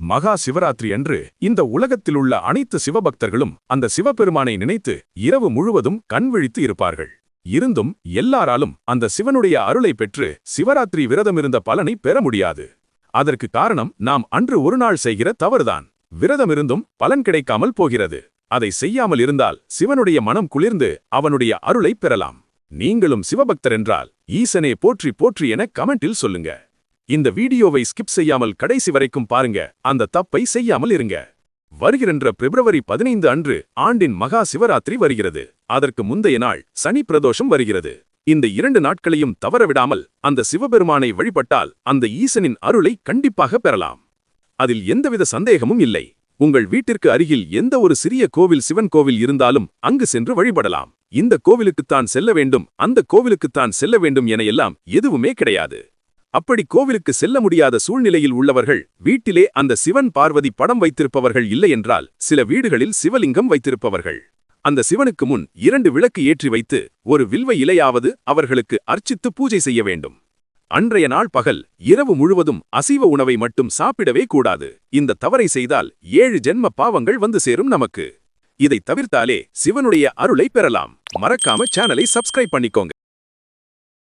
மகா சிவராத்திரி அன்று இந்த உலகத்தில் உள்ள அனைத்து சிவபக்தர்களும் அந்த சிவபெருமானை நினைத்து இரவு முழுவதும் கண் விழித்து இருப்பார்கள். இருந்தும் எல்லாராலும் அந்த சிவனுடைய அருளை பெற்று சிவராத்திரி விரதமிருந்த பலனை பெற முடியாது. அதற்கு காரணம் நாம் அன்று ஒரு நாள் செய்கிற தவறுதான். விரதமிருந்தும் பலன் கிடைக்காமல் போகிறது. அதை செய்யாமல் இருந்தால் சிவனுடைய மனம் குளிர்ந்து அவனுடைய அருளை பெறலாம். நீங்களும் சிவபக்தர் என்றால் ஈசனே போற்றி போற்றி என கமெண்டில் சொல்லுங்க. இந்த வீடியோவை ஸ்கிப் செய்யாமல் கடைசி வரைக்கும் பாருங்க. அந்த தப்பை செய்யாமல் இருங்க. வருகின்ற பிப்ரவரி 15 அன்று ஆண்டின் மகா சிவராத்திரி வருகிறது. அதற்கு முந்தைய நாள் சனி பிரதோஷம் வருகிறது. இந்த 2 நாட்களையும் தவறவிடாமல் அந்த சிவபெருமானை வழிபட்டால் அந்த ஈசனின் அருளை கண்டிப்பாக பெறலாம். அதில் எந்தவித சந்தேகமும் இல்லை. உங்கள் வீட்டிற்கு அருகில் எந்த ஒரு சிறிய கோவில் சிவன் கோவில் இருந்தாலும் அங்கு சென்று வழிபடலாம். இந்த கோவிலுக்குத்தான் செல்ல வேண்டும், அந்த கோவிலுக்குத்தான் செல்ல வேண்டும் என எல்லாம் எதுவுமே கிடையாது. அப்படி கோவிலுக்கு செல்ல முடியாத சூழ்நிலையில் உள்ளவர்கள் வீட்டிலே அந்த சிவன் பார்வதி படம் வைத்திருப்பவர்கள் இல்லை என்றால் சில வீடுகளில் சிவலிங்கம் வைத்திருப்பவர்கள் அந்த சிவனுக்கு முன் 2 விளக்கு ஏற்றி வைத்து ஒரு வில்வ இலையாவது அவர்களுக்கு அர்ச்சித்து பூஜை செய்ய வேண்டும். அன்றைய நாள் பகல் இரவு முழுவதும் அசைவ உணவை மட்டும் சாப்பிடவே கூடாது. இந்த தவறை செய்தால் 7 ஜென்ம பாவங்கள் வந்து சேரும் நமக்கு. இதை தவிர்த்தாலே சிவனுடைய அருளை பெறலாம். மறக்காம சேனலை சப்ஸ்கிரைப் பண்ணிக்கோங்க.